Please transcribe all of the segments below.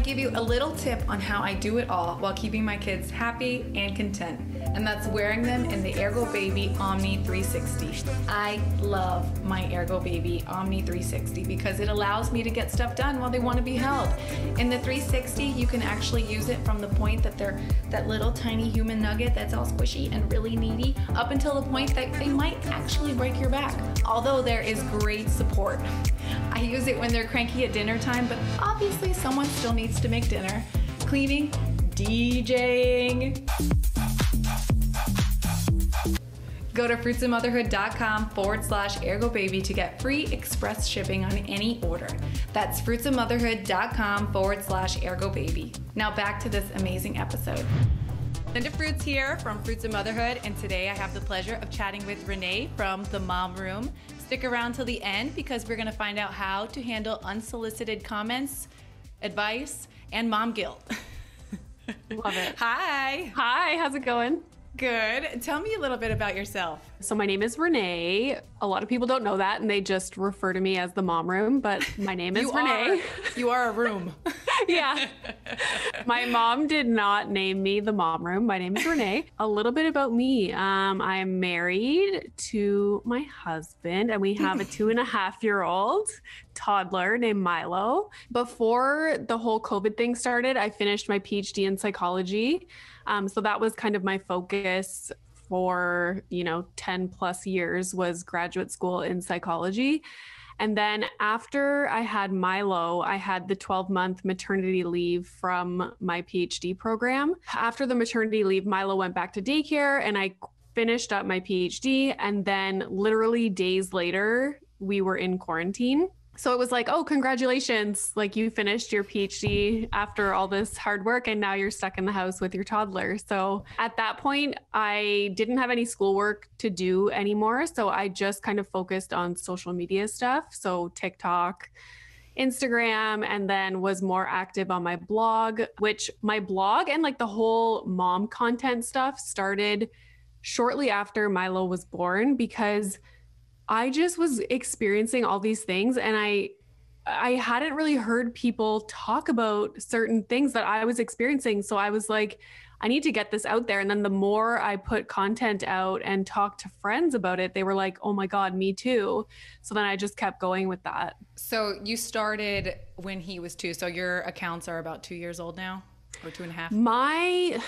give you a little tip on how I do it all while keeping my kids happy and content, and that's wearing them in the Ergo Baby Omni 360. I love my Ergo Baby Omni 360 because it allows me to get stuff done while they want to be held. In the 360, you can actually use it from the point that they're that little tiny human nugget that's all squishy and really needy, up until the point that they might actually break your back. Although there is great support. I use it when they're cranky at dinner time, but obviously someone still needs to make dinner, cleaning, DJing. Go to fruitsofmotherhood.com/ergobaby to get free express shipping on any order. That's fruitsofmotherhood.com/ergobaby. Now back to this amazing episode. Linda Fruits here from Fruits of Motherhood, and today I have the pleasure of chatting with Renee from the Mom Room. Stick around till the end because we're gonna find out how to handle unsolicited comments, advice, and mom guilt. Love it. Hi. Hi, how's it going? Good. Tell me a little bit about yourself. So my name is Renee. A lot of people don't know that and they just refer to me as the Mom Room, but my name is Renee. You are a room. Yeah. My mom did not name me the Mom Room. My name is Renee. A little bit about me. I am married to my husband and we have a 2.5-year-old toddler named Milo. Before the whole COVID thing started, I finished my PhD in psychology. So that was kind of my focus for, 10 plus years was graduate school in psychology. And then after I had Milo, I had the 12-month maternity leave from my PhD program. After the maternity leave, Milo went back to daycare and I finished up my PhD. And then literally days later, we were in quarantine. So it was like, oh, congratulations. Like you finished your PhD after all this hard work and now you're stuck in the house with your toddler. So at that point, I didn't have any schoolwork to do anymore. So I just kind of focused on social media stuff. So TikTok, Instagram, and then was more active on my blog, which my blog and like the whole mom content stuff started shortly after Milo was born because I just was experiencing all these things and I hadn't really heard people talk about certain things that I was experiencing. So I was like, I need to get this out there. And then the more I put content out and talked to friends about it, they were like, oh my God, me too. So then I just kept going with that. So you started when he was 2. So your accounts are about 2 years old now or 2.5?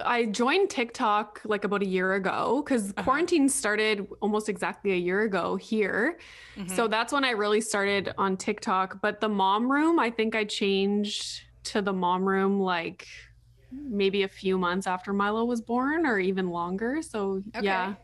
I joined TikTok like about a year ago because quarantine started almost exactly a year ago here. So that's when I really started on TikTok. But the Mom Room, I think I changed to the Mom Room like maybe a few months after Milo was born or even longer. So yeah.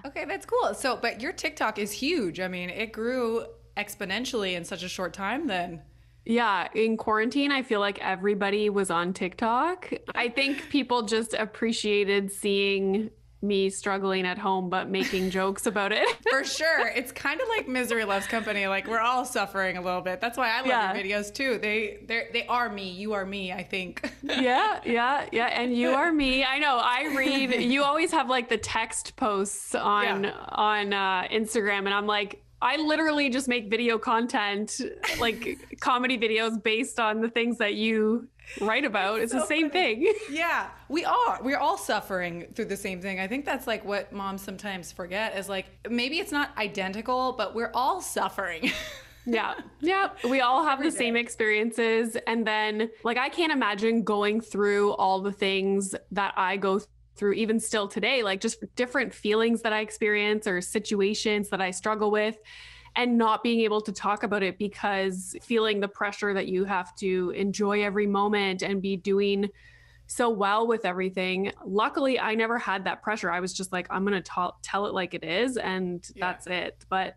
Okay, that's cool. So, but your TikTok is huge. I mean, it grew exponentially in such a short time then. Yeah, in quarantine, I feel like everybody was on TikTok. I think people just appreciated seeing me struggling at home, but making jokes about it. For sure. It's kind of like misery loves company. Like we're all suffering a little bit. That's why I love your videos too. They are me. You are me, I think. Yeah. And you are me. I know. I read, you always have like the text posts on Instagram and I'm like, I literally just make video content, like comedy videos based on the things that you write about. It's so the same thing. Yeah, we are. We're all suffering through the same thing. I think that's like what moms sometimes forget is like, maybe it's not identical, but we're all suffering. Yeah. We all have the same experiences. And then like, I can't imagine going through all the things that I go through even still today, like just different feelings that I experience or situations that I struggle with and not being able to talk about it because feeling the pressure that you have to enjoy every moment and be doing so well with everything. Luckily, I never had that pressure. I was just like, I'm going to tell it like it is. And that's it. But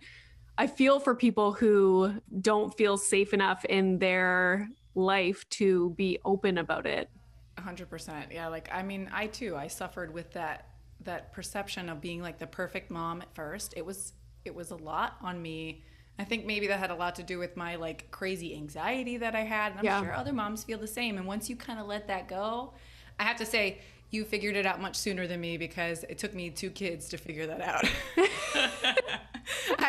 I feel for people who don't feel safe enough in their life to be open about it. 100%. Yeah. Like, I mean, I suffered with that perception of being like the perfect mom at first. It was a lot on me. I think maybe that had a lot to do with my like crazy anxiety that I had. And I'm sure other moms feel the same. And once you kind of let that go, I have to say you figured it out much sooner than me because it took me 2 kids to figure that out.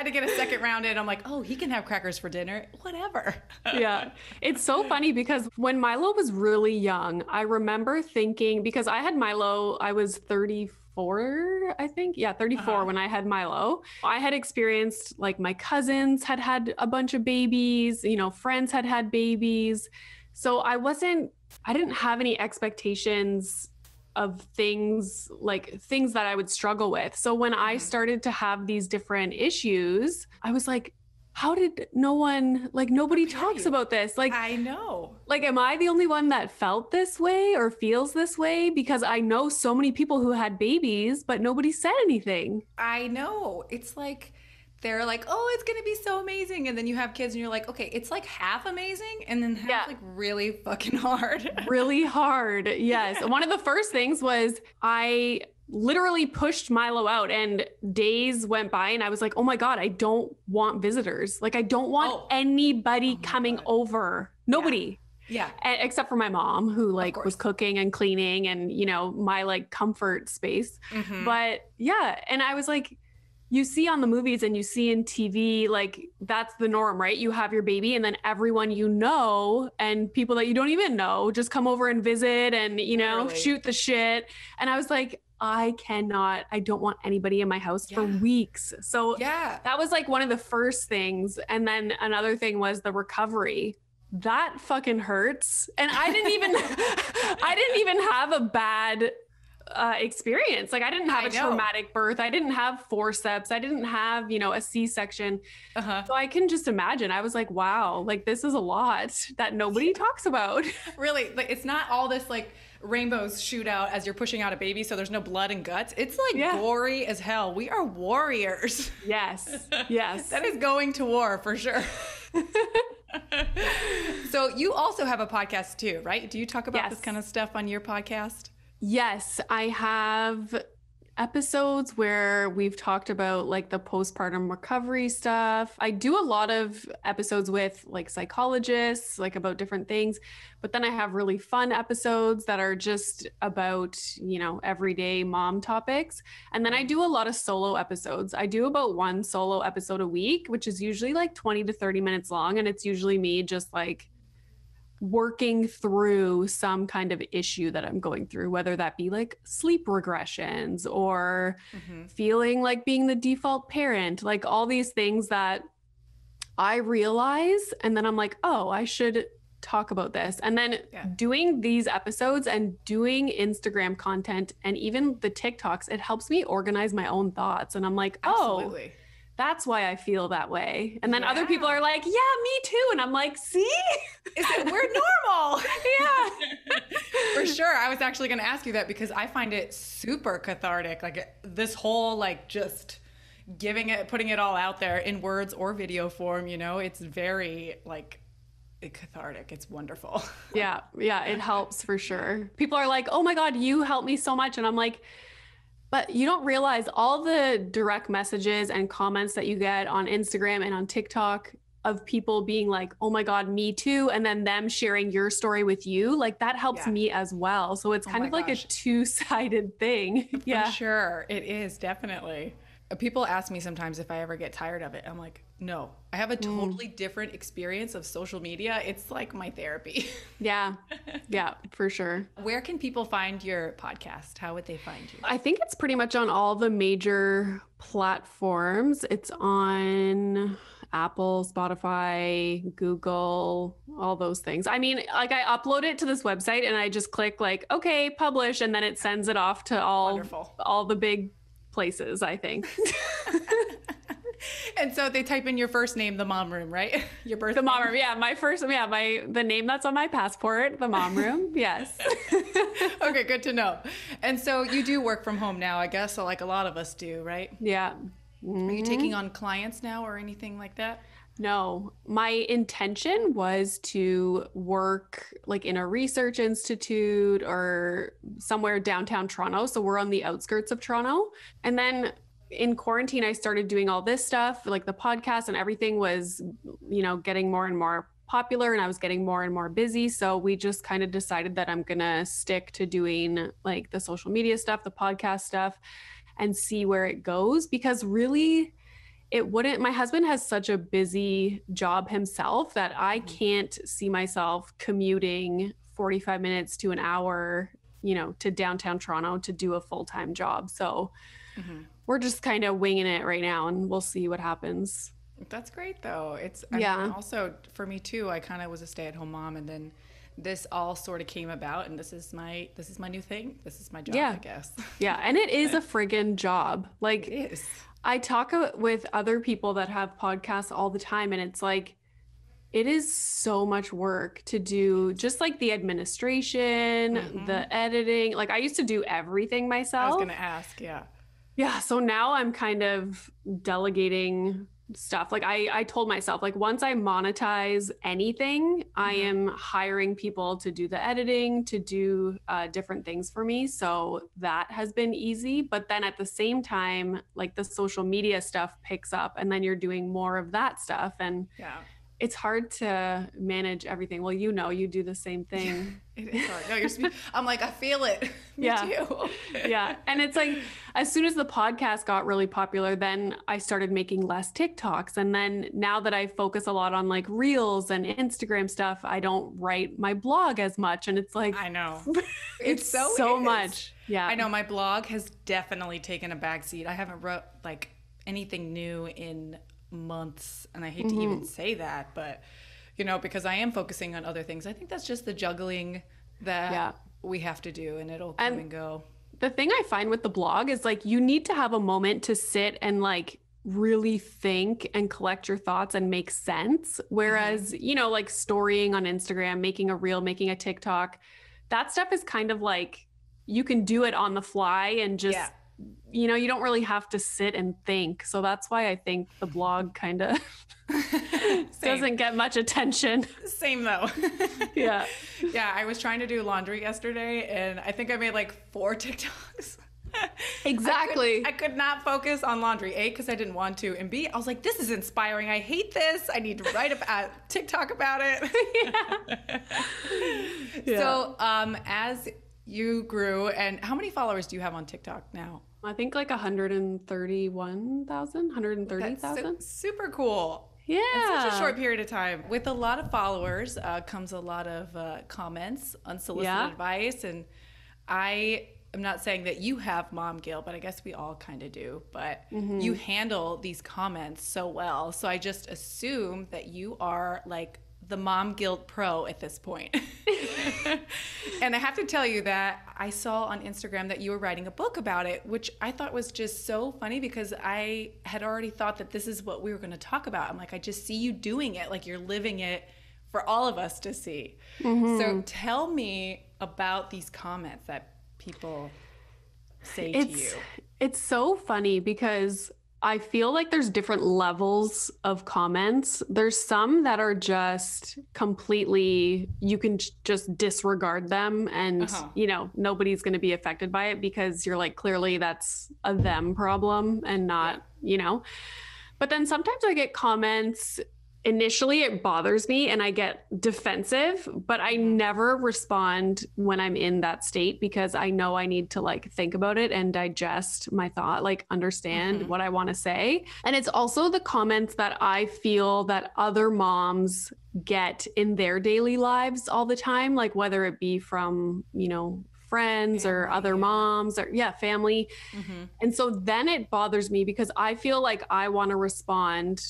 had to get a second round in. I'm like, oh, he can have crackers for dinner. Whatever. Yeah. It's so funny because when Milo was really young, I remember thinking, because I had Milo, I was 34, I think. Yeah, 34 when I had Milo. I had experienced like my cousins had a bunch of babies, friends had babies. So I didn't have any expectations of things that I would struggle with. So when I started to have these different issues, I was like, how did nobody talks about this? Like, I know. Like, am I the only one that felt this way or feels this way? Because I know so many people who had babies, but nobody said anything. I know. It's like, they're like, oh, it's going to be so amazing. And then you have kids and you're like, okay, it's like half amazing. And then half like really fucking hard. Really hard. Yes. One of the first things was I literally pushed Milo out and days went by and I was like, oh my God, I don't want visitors. Like, I don't want anybody coming over. Nobody. Yeah. Except for my mom who was cooking and cleaning and, my comfort space. But yeah. And I was like, you see on the movies and you see in TV, that's the norm, right? You have your baby and then everyone and people that you don't even know just come over and visit and, shoot the shit. And I was like, I don't want anybody in my house for weeks. So that was one of the first things. And then another thing was the recovery. That fucking hurts. And I didn't even have a bad experience. I didn't have a traumatic birth. I didn't have forceps. I didn't have, a C-section. So I can just imagine. I was like, wow, this is a lot that nobody talks about. Really? It's not all this rainbows shoot out as you're pushing out a baby, so there's no blood and guts. It's gory as hell. We are warriors. Yes. Yes. That is going to war for sure. So you also have a podcast too, right? Do you talk about this kind of stuff on your podcast? Yes, I have episodes where we've talked about the postpartum recovery stuff. I do a lot of episodes with psychologists, about different things, but then I have really fun episodes that are just about, everyday mom topics. And then I do a lot of solo episodes. I do about one solo episode a week, which is usually 20 to 30 minutes long. And it's usually me just working through some kind of issue that I'm going through, whether that be sleep regressions or feeling like being the default parent, all these things that I realize. And then I'm like, oh, I should talk about this. And then doing these episodes and doing Instagram content and even the TikToks, it helps me organize my own thoughts. And I'm like, absolutely. That's why I feel that way. And then other people are like, yeah, me too. And I'm like, see? We're normal. Yeah. For sure. I was actually going to ask you that because I find it super cathartic. This whole just putting it all out there in words or video form, it's very cathartic. It's wonderful. Yeah. Yeah. It helps for sure. People are like, oh my God, you helped me so much. And I'm like, but you don't realize all the direct messages and comments that you get on Instagram and on TikTok of people being like, oh my God, me too. And then them sharing your story with you. That helps me as well. So it's kind of a two-sided thing. Yeah, for sure. It is, definitely. People ask me sometimes if I ever get tired of it. I'm like, no, I have a totally different experience of social media. It's like my therapy. Yeah. Yeah, for sure. Where can people find your podcast? How would they find you? I think it's pretty much on all the major platforms. It's on Apple, Spotify, Google, all those things. I mean, I upload it to this website and I just click okay, publish, and then it sends it off to all the big places, I think. And so they type in your first name, the mom room, right? Your birth The mom room, yeah. The name that's on my passport, the mom room, yes. Okay, good to know. And so you do work from home now, I guess, so a lot of us do, right? Yeah. Are you taking on clients now or anything like that? No, my intention was to work in a research institute or somewhere downtown Toronto. So we're on the outskirts of Toronto. And then in quarantine, I started doing all this stuff, the podcast, and everything was, getting more and more popular and I was getting more and more busy. So we just kind of decided that I'm going to stick to doing the social media stuff, the podcast stuff, and see where it goes. Because really, my husband has such a busy job himself that I can't see myself commuting 45 minutes to an hour, to downtown Toronto to do a full-time job. So we're just kind of winging it right now, and we'll see what happens. That's great though. I mean, also for me too, I kind of was a stay-at-home mom, and then this all sort of came about, and this is my new thing. This is my job, I guess. Yeah. And it is a friggin' job. Like, it is. I talk with other people that have podcasts all the time, and it's like, it is so much work to do, just like the administration, the editing. Like, I used to do everything myself. I was going to ask. Yeah. Yeah. So now I'm kind of delegating stuff. Like I told myself, like, once I monetize anything, I am hiring people to do the editing, to do different things for me. So that has been easy. But then at the same time, like, the social media stuff picks up, and then you're doing more of that stuff. And it's hard to manage everything. Well, you do the same thing. It is hard. No, I'm like, I feel it. Me too. Yeah. And it's like, as soon as the podcast got really popular, then I started making less TikToks. And then now that I focus a lot on like Reels and Instagram stuff, I don't write my blog as much. And it's like, I know. it's so much. Yeah. I know my blog has definitely taken a backseat. I haven't wrote like anything new in months, and I hate to even say that, but because I am focusing on other things. I think that's just the juggling that we have to do, and it'll come and go. The thing I find with the blog is, like, you need to have a moment to sit and like really think and collect your thoughts and make sense. Whereas, like storying on Instagram, making a reel, making a TikTok, that stuff is kind of like, you can do it on the fly and just you don't really have to sit and think. So that's why I think the blog kind of doesn't get much attention. Same though. Yeah. Yeah. I was trying to do laundry yesterday, and I think I made like 4 TikToks. Exactly. I could not focus on laundry. A, because I didn't want to, and B, I was like, this is inspiring. I hate this. I need to write a TikTok about it. So as you grew, and how many followers do you have on TikTok now? I think like 130,000. Super cool. Yeah. In such a short period of time. With a lot of followers comes a lot of comments, unsolicited advice. And I am not saying that you have mom guilt, but I guess we all kind of do. But you handle these comments so well. So I just assume that you are like the mom guilt pro at this point. And I have to tell you that I saw on Instagram that you were writing a book about it, which I thought was just so funny, because I had already thought that this is what we were going to talk about. I'm like, I just see you doing it, like you're living it for all of us to see. So tell me about these comments that people say to you. It's so funny because I feel like there's different levels of comments. There's some that are just completely, you can just disregard them, and, nobody's going to be affected by it because you're like, clearly that's a them problem and not, But then sometimes I get comments. Initially, it bothers me and I get defensive, but I never respond when I'm in that state, because I know I need to like think about it and digest my thought, like understand what I want to say. And it's also the comments that I feel that other moms get in their daily lives all the time, like whether it be from, friends or other moms or family. And so then it bothers me because I feel like I want to respond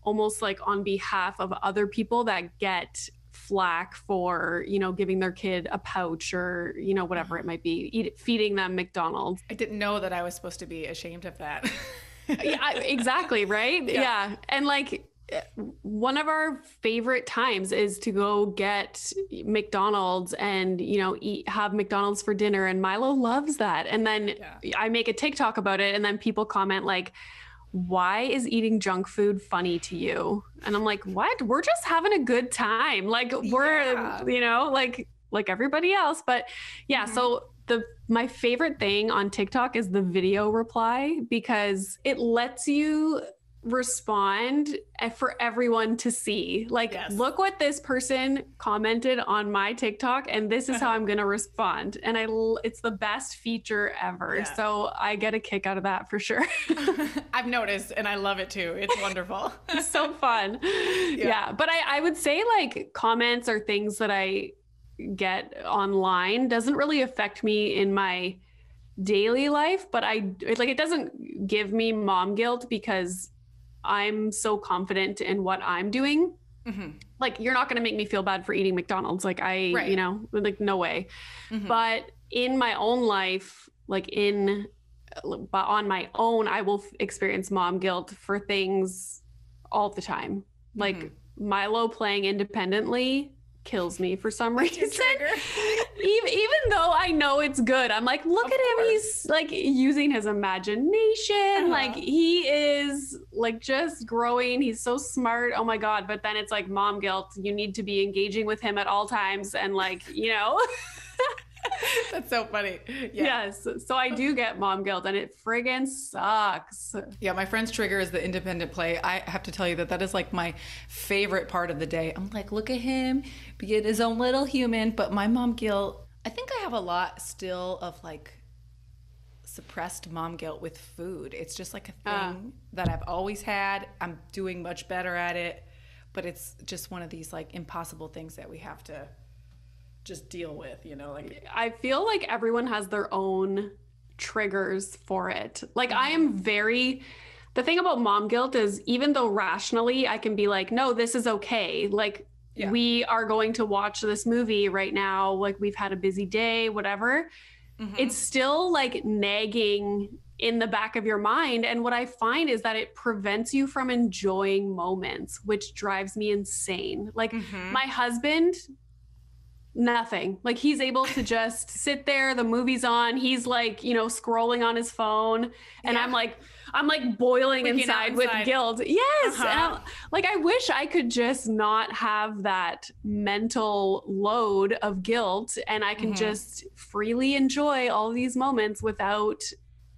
almost like on behalf of other people that get flack for, giving their kid a pouch or, whatever it might be, feeding them McDonald's. I didn't know that I was supposed to be ashamed of that. Yeah, exactly. Right. Yeah. And like, one of our favorite times is to go get McDonald's and, have McDonald's for dinner. And Milo loves that. And then I make a TikTok about it, and then people comment like, why is eating junk food funny to you? And I'm like, what? We're just having a good time. Like we're, like everybody else. But so my favorite thing on TikTok is the video reply, because it lets you respond for everyone to see. Like, Yes. look what this person commented on my TikTok, and this is how I'm going to respond. And it's the best feature ever. Yeah. So I get a kick out of that for sure. I've noticed, and I love it too. It's wonderful. It's so fun. Yeah. But I would say like comments or things that I get online doesn't really affect me in my daily life, but it doesn't give me mom guilt because I'm so confident in what I'm doing. Mm-hmm. Like, you're not going to make me feel bad for eating McDonald's. Like Right. you know, like no way. Mm-hmm. But in my own life, but on my own, I will experience mom guilt for things all the time. Like Milo playing independently kills me for some reason. Even though I know it's good, I'm like, look at him. He's like using his imagination. Like, he is like just growing. He's so smart. Oh my God. But then it's like mom guilt. You need to be engaging with him at all times. And like, you know, That's so funny. Yeah. Yes. So I do get mom guilt, and it friggin' sucks. Yeah, my friend's trigger is the independent play. I have to tell you that is like my favorite part of the day. I'm like, look at him, being his own little human. But my mom guilt, I think I have a lot still of like suppressed mom guilt with food. It's just like a thing that I've always had. I'm doing much better at it, but it's just one of these like impossible things that we have to just deal with, you know. Like, I feel like everyone has their own triggers for it. Like, the thing about mom guilt is, even though rationally I can be like, no, this is okay. Like, we are going to watch this movie right now. Like, we've had a busy day, whatever. It's still like nagging in the back of your mind. And what I find is that it prevents you from enjoying moments, which drives me insane. Like, my husband, nothing. Like, he's able to just sit there, the movie's on, he's like, you know, scrolling on his phone, and I'm like boiling inside with guilt. Yes. And I wish I could just not have that mental load of guilt, and I can just freely enjoy all these moments without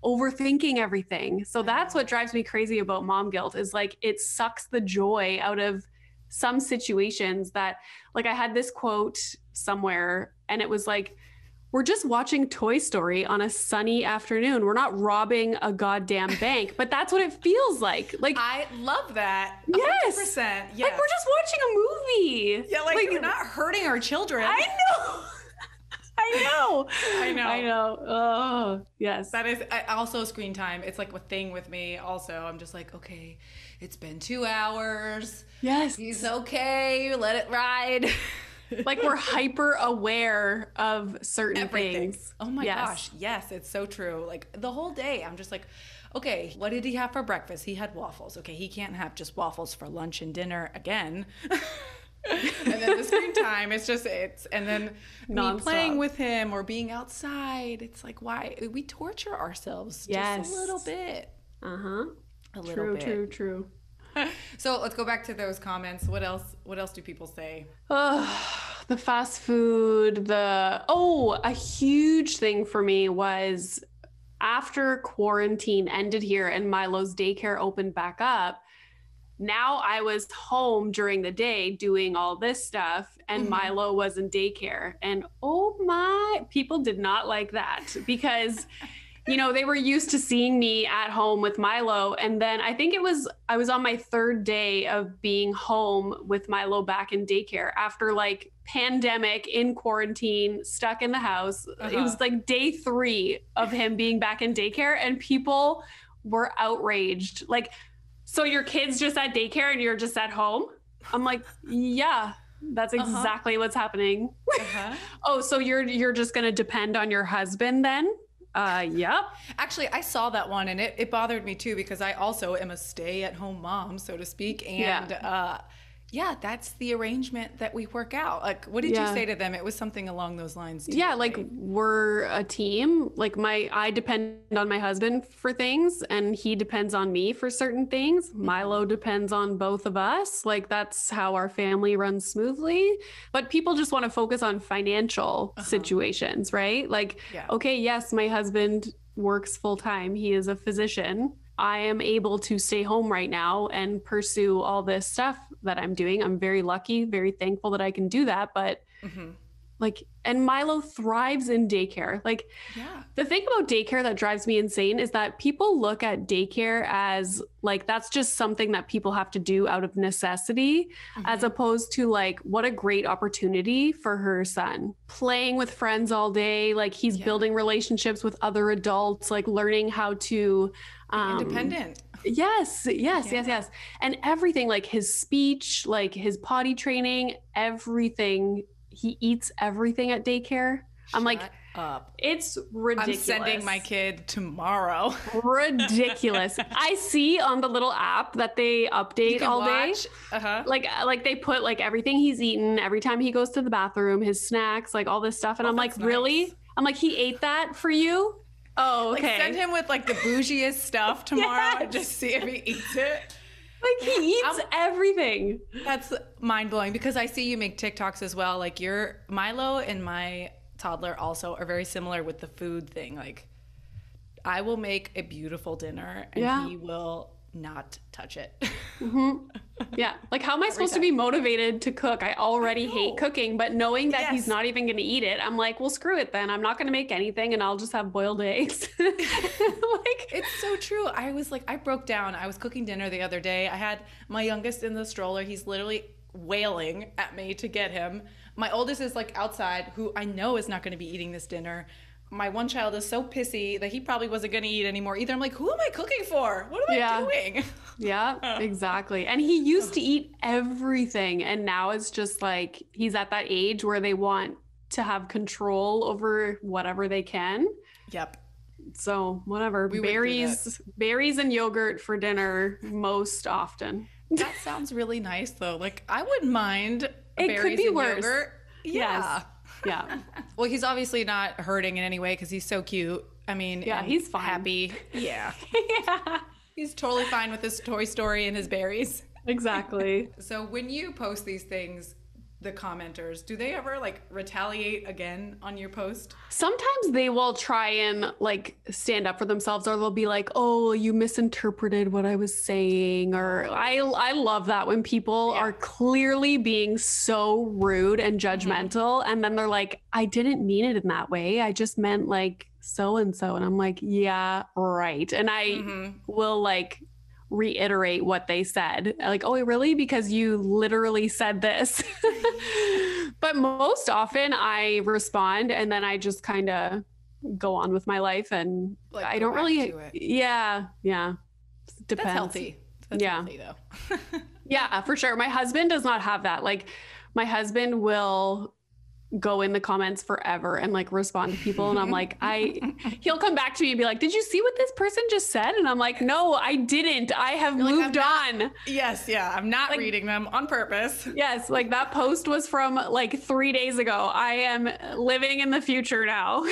overthinking everything. So that's what drives me crazy about mom guilt, is like, it sucks the joy out of some situations. That, like, I had this quote somewhere, and it was like, we're just watching Toy Story on a sunny afternoon. We're not robbing a goddamn bank, but that's what it feels like. Like, I love that. 100%. Yes. Yes. Like, we're just watching a movie. Yeah, like you're not hurting our children. I know. I know. Oh, yes. That is also screen time. It's like a thing with me also. I'm just like, okay, it's been 2 hours. Yes. He's okay. Let it ride. Like, we're hyper aware of certain things. Oh my gosh. Yes, it's so true. Like, the whole day, I'm just like, okay, what did he have for breakfast? He had waffles. Okay, he can't have just waffles for lunch and dinner again. And then the screen time, and then me playing with him or being outside. It's like, why? We torture ourselves just a little bit. A little bit. True. So let's go back to those comments. What else do people say? The fast food, a huge thing for me was, after quarantine ended here and Milo's daycare opened back up, now I was home during the day doing all this stuff, and Milo was in daycare. And people did not like that, because you know, they were used to seeing me at home with Milo. And then I was on my third day of being home with Milo back in daycare after like pandemic, in quarantine, stuck in the house. It was like day 3 of him being back in daycare, and people were outraged. Like, so your kid's just at daycare and you're just at home? I'm like, yeah, that's exactly what's happening. Oh, so you're just going to depend on your husband then? Yep. Actually, I saw that one, and it bothered me too, because I also am a stay-at-home mom, so to speak. And that's the arrangement that we work out. Like, what did you say to them? It was something along those lines too, like, we're a team. Like, I depend on my husband for things, and he depends on me for certain things. Milo depends on both of us. Like, that's how our family runs smoothly. But people just want to focus on financial situations, right? Like, okay, yes, my husband works full time. He is a physician. I am able to stay home right now and pursue all this stuff that I'm doing. I'm very lucky, very thankful that I can do that. But like, and Milo thrives in daycare. Like, the thing about daycare that drives me insane is that people look at daycare as like, that's just something that people have to do out of necessity, as opposed to like, what a great opportunity for her son. Playing with friends all day. Like, he's building relationships with other adults, like learning how to be independent. Yes. And everything, like his speech, like his potty training, everything. He eats everything at daycare. I'm like, up. It's ridiculous. I'm sending my kid tomorrow. Ridiculous. I see on the little app that they update all day. Like they put like everything he's eaten, every time he goes to the bathroom, his snacks, like all this stuff. And I'm like, really? I'm like, he ate that for you? Oh, okay. Like, send him with like the bougiest stuff tomorrow and just see if he eats it. Like, he eats everything. That's mind-blowing, because I see you make TikToks as well. Like, your Milo and my toddler also are very similar with the food thing. Like, I will make a beautiful dinner and he will not touch it. Yeah. Like, how am I supposed to be motivated to cook? I already hate cooking, but knowing that he's not even going to eat it, I'm like, well, screw it then. I'm not going to make anything and I'll just have boiled eggs. Like, it's so true. I was like, I broke down. I was cooking dinner the other day. I had my youngest in the stroller. He's literally wailing at me to get him. My oldest is like outside, who I know is not going to be eating this dinner. My one child is so pissy that he probably wasn't going to eat anymore either. I'm like, who am I cooking for? What am I doing? Yeah, exactly. And he used to eat everything. And now it's just like, he's at that age where they want to have control over whatever they can. Yep. So whatever, berries and yogurt for dinner most often. That sounds really nice though. Like, I wouldn't mind it berries could be and worse. Yogurt. Yeah. Yes. Yeah. Well, he's obviously not hurting in any way because he's so cute. I mean, he's fine. Happy. Yeah. He's totally fine with his Toy Story and his berries. Exactly. So when you post these things, the commenters, do they ever like retaliate again on your post? Sometimes they will try and like stand up for themselves, or they'll be like, oh, you misinterpreted what I was saying. Or I love that when people are clearly being so rude and judgmental. And then they're like, I didn't mean it in that way. I just meant like so-and-so. And I'm like, yeah, right. And I will like reiterate what they said, like, oh, really? Because you literally said this. But most often I respond and then I just kind of go on with my life, and like, I don't really yeah depends. That's healthy. That's healthy though. Yeah, for sure. My husband does not have that. Like, my husband will go in the comments forever and like respond to people, and I'm like, he'll come back to me and be like, did you see what this person just said? And I'm like, no, I didn't. I have moved on. Yes, yeah, I'm not like, reading them on purpose. Yes, like that post was from like 3 days ago. I am living in the future now.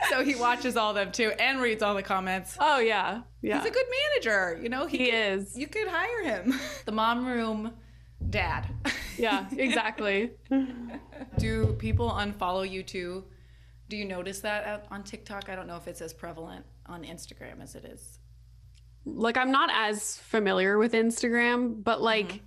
So he watches all of them too and reads all the comments. Oh yeah. He's a good manager, you know. He is. You could hire him. The mom room dad. Yeah, exactly. Do people unfollow you too? Do you notice that on TikTok? I don't know if it's as prevalent on Instagram as it is. Like, I'm not as familiar with Instagram, but like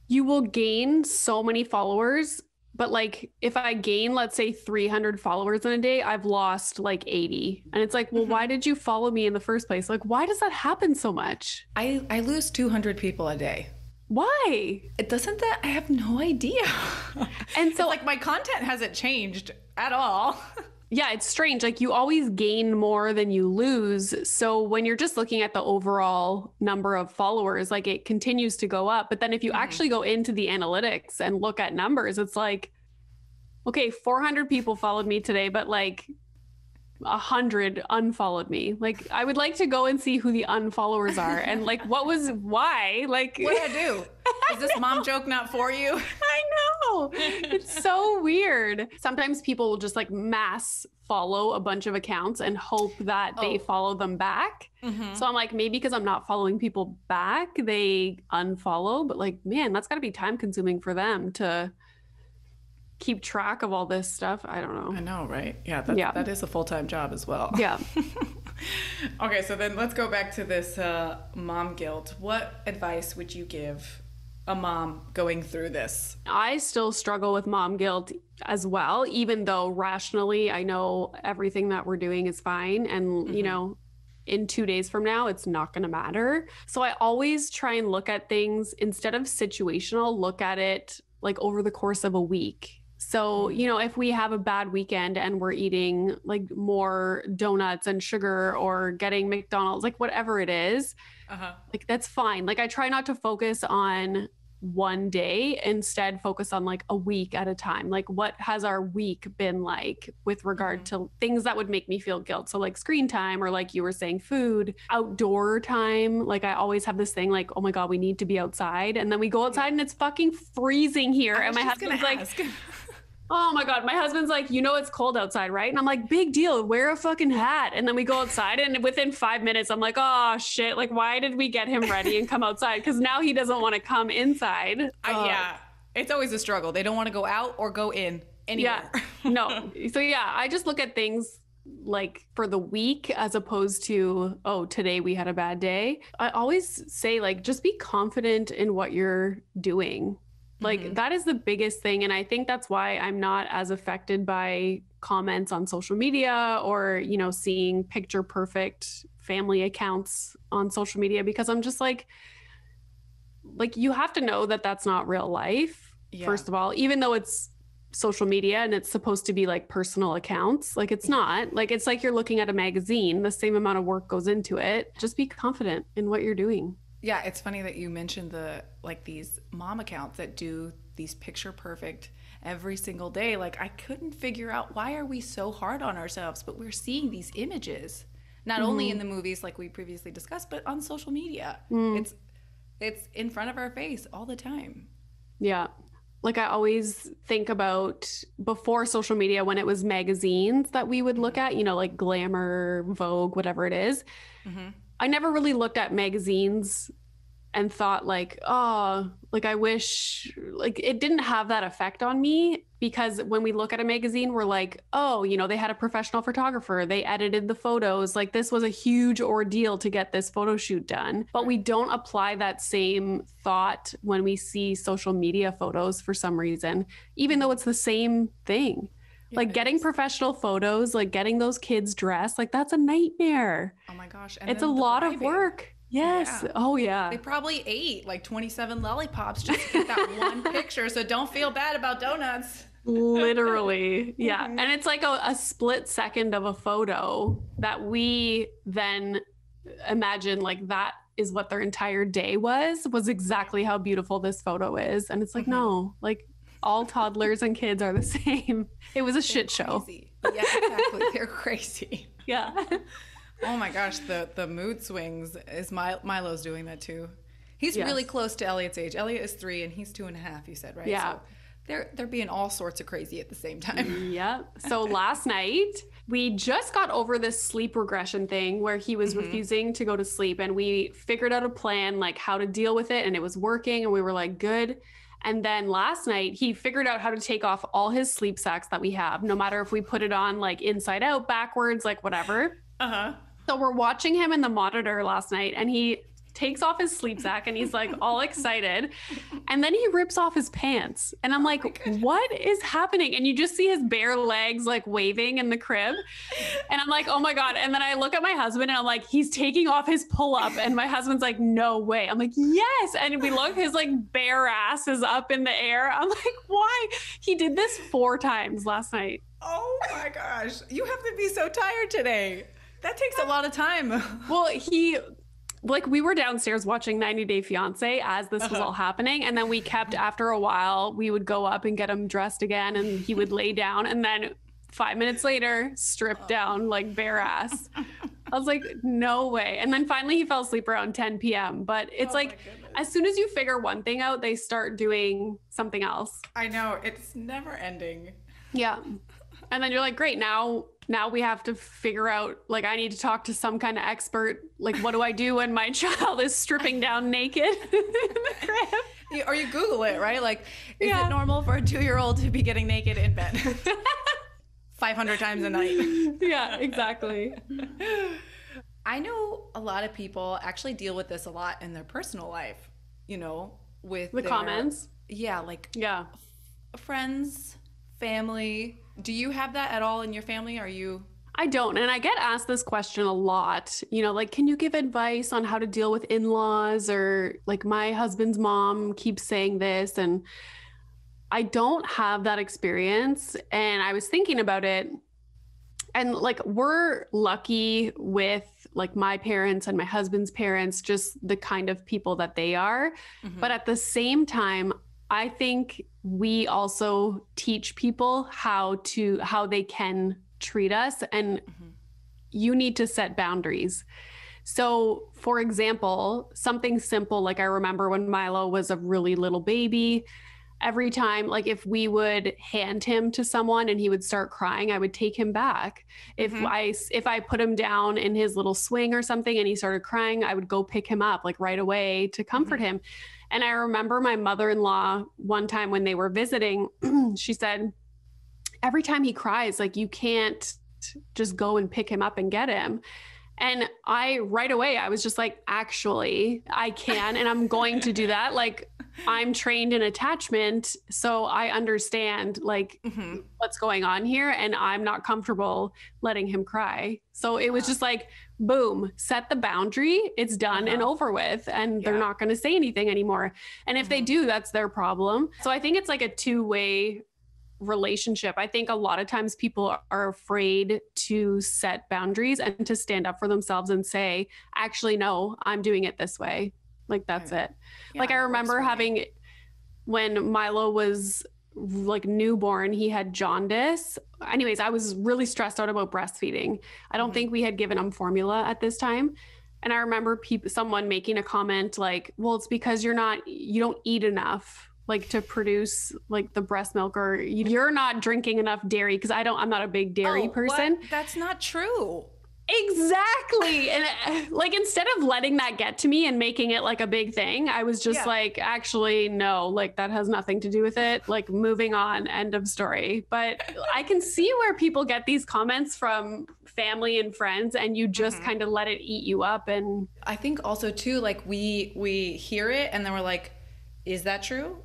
you will gain so many followers, but like if I gain, let's say 300 followers in a day, I've lost like 80. And it's like, well, why did you follow me in the first place? Like, why does that happen so much? I lose 200 people a day. Why? It doesn't that? I have no idea. And so it's like my content hasn't changed at all. Yeah, it's strange. Like, you always gain more than you lose. So when you're just looking at the overall number of followers, like it continues to go up. But then if you actually go into the analytics and look at numbers, it's like, okay, 400 people followed me today, but like 100 unfollowed me. Like, I would like to go and see who the unfollowers are and like why? Like, what did I do? Is this mom joke not for you? I know. It's so weird. Sometimes people will just like mass follow a bunch of accounts and hope that they follow them back. So I'm like, maybe because I'm not following people back, they unfollow. But like, man, that's got to be time consuming for them to keep track of all this stuff. I don't know. I know, right? Yeah, that is a full-time job as well. Yeah. Okay, so then let's go back to this mom guilt. What advice would you give a mom going through this? I still struggle with mom guilt as well, even though rationally I know everything that we're doing is fine. And, you know, in 2 days from now, it's not going to matter. So I always try and look at things instead of situational, look at it like over the course of a week. So, you know, if we have a bad weekend and we're eating like more donuts and sugar or getting McDonald's, like whatever it is, like that's fine. Like I try not to focus on one day, instead focus on like a week at a time. Like what has our week been like with regard to things that would make me feel guilt? So like screen time, or like you were saying, food, outdoor time. Like I always have this thing like, oh my God, we need to be outside. And then we go outside and it's fucking freezing here. And my husband's like, oh my God, my husband's like, you know, it's cold outside, right? And I'm like, big deal, wear a fucking hat. And then we go outside and within 5 minutes, I'm like, oh shit, like why did we get him ready and come outside? Because now he doesn't want to come inside. Yeah, it's always a struggle. They don't want to go out or go in anywhere. Yeah, no. So yeah, I just look at things like for the week as opposed to, oh, today we had a bad day. I always say like, just be confident in what you're doing. Like that is the biggest thing. And I think that's why I'm not as affected by comments on social media or, you know, seeing picture perfect family accounts on social media, because I'm just like you have to know that that's not real life. First of all, even though it's social media and it's supposed to be like personal accounts, like it's not. Like it's like you're looking at a magazine, the same amount of work goes into it. Just be confident in what you're doing. Yeah, it's funny that you mentioned these mom accounts that do these picture perfect every single day. Like I couldn't figure out, why are we so hard on ourselves? But we're seeing these images, not only in the movies like we previously discussed, but on social media. It's in front of our face all the time. Yeah. Like I always think about before social media, when it was magazines that we would look at, you know, like Glamour, Vogue, whatever it is. I never really looked at magazines and thought like, oh, like I wish, like it didn't have that effect on me, because when we look at a magazine, we're like, oh, you know, they had a professional photographer, they edited the photos. Like this was a huge ordeal to get this photo shoot done. But we don't apply that same thought when we see social media photos for some reason, even though it's the same thing. Like getting professional photos, like getting those kids dressed, like that's a nightmare. Oh my gosh. And it's a lot of work. Yes. Yeah. Oh yeah. They probably ate like 27 lollipops just to get that one picture. So don't feel bad about donuts. Literally. Yeah. And it's like a split second of a photo that we then imagine like that is what their entire day was exactly how beautiful this photo is. And it's like, no, like all toddlers and kids are the same. It was a shit show. Crazy. Yeah, exactly. They're crazy. Yeah. Oh my gosh, the mood swings is Milo's doing that too. He's really close to Elliot's age. Elliot is 3 and he's 2.5, you said, right? Yeah. So they're being all sorts of crazy at the same time. Yeah. So last night we just got over this sleep regression thing where he was refusing to go to sleep, and we figured out a plan like how to deal with it, and it was working, and we were like, good. And then last night he figured out how to take off all his sleep sacks that we have, no matter if we put it on like inside out, backwards, like whatever. So we're watching him in the monitor last night, and he takes off his sleep sack and he's like all excited. And then he rips off his pants. And I'm like, what is happening? And you just see his bare legs like waving in the crib. And I'm like, oh my God. And then I look at my husband and I'm like, he's taking off his pull-up. And my husband's like, no way. I'm like, yes. And we look, his like bare ass is up in the air. I'm like, why? He did this 4 times last night. Oh my gosh. You have to be so tired today. That takes a lot of time. Well, we were downstairs watching 90 Day Fiance as this was all happening. And then we kept, after a while, we would go up and get him dressed again, and he would lay down. And then 5 minutes later, stripped down like bare ass. I was like, no way. And then finally he fell asleep around 10 p.m. But it's as soon as you figure one thing out, they start doing something else. I know. It's never ending. Yeah. And then you're like, great, now we have to figure out, like, I need to talk to some kind of expert. Like, what do I do when my child is stripping down naked in the crib? Or you Google it, right? Like, is it normal for a 2-year-old to be getting naked in bed 500 times a night? Yeah, exactly. I know a lot of people actually deal with this a lot in their personal life, with The their comments. yeah, like Yeah. friends, family. Do you have that at all in your family? Are you I don't. And I get asked this question a lot, like, can you give advice on how to deal with in-laws? Or like my husband's mom keeps saying this. And I don't have that experience. And I was thinking about it. And like, we're lucky with like my parents and my husband's parents, just the kind of people that they are. But at the same time, I think we also teach people how they can treat us, and you need to set boundaries. So, for example, something simple, like I remember when Milo was a really little baby, every time, like if we would hand him to someone and he would start crying, I would take him back. If I put him down in his little swing or something and he started crying, I would go pick him up like right away to comfort him. And I remember my mother-in-law one time when they were visiting, she said, every time he cries, like you can't just go and pick him up and get him. And right away, I was just like, actually, I can, and I'm going to do that. Like, I'm trained in attachment, so I understand like what's going on here, and I'm not comfortable letting him cry. So it was just like, boom, set the boundary. It's done and over with, and they're not going to say anything anymore. And if they do, that's their problem. So I think it's like a two-way relationship. I think a lot of times people are afraid to set boundaries and to stand up for themselves and say, actually, no, I'm doing it this way. Like, that's it. Yeah, like I remember having, when Milo was like newborn, he had jaundice. Anyways, I was really stressed out about breastfeeding. I don't think we had given him formula at this time. And I remember someone making a comment like, well, it's because you don't eat enough like to produce like the breast milk, or you're not drinking enough dairy. Cause I'm not a big dairy person. What? That's not true. Exactly. And like, instead of letting that get to me and making it like a big thing, I was just like, actually, no, like that has nothing to do with it. Like, moving on, end of story. But I can see where people get these comments from family and friends, and you just kind of let it eat you up. And I think also too, like we hear it and then we're like, is that true?